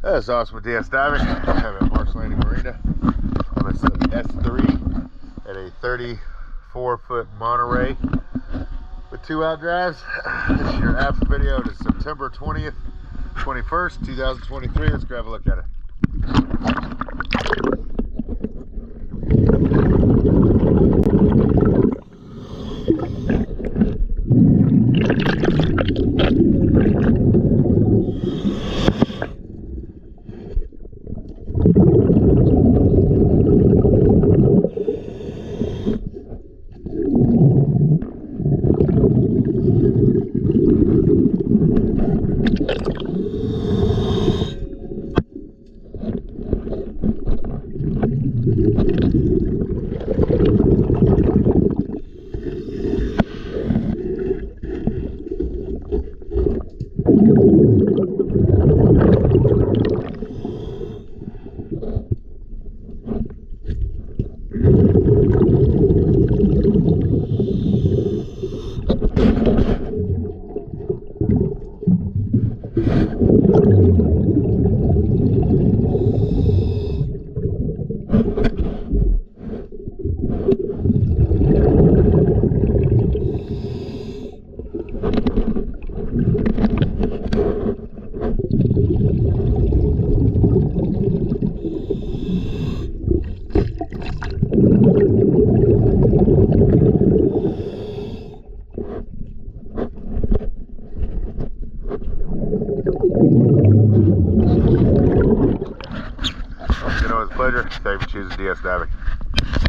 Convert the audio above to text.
That's awesome with DS Diving. I'm at Marsh Landing Marina. I'm at S3 at a 34-foot Monteray with 2 out drives. This is your after video. It is September 20th, 21st, 2023. Let's grab a look at it. It's always a pleasure. Thank you for choosing DS Diving.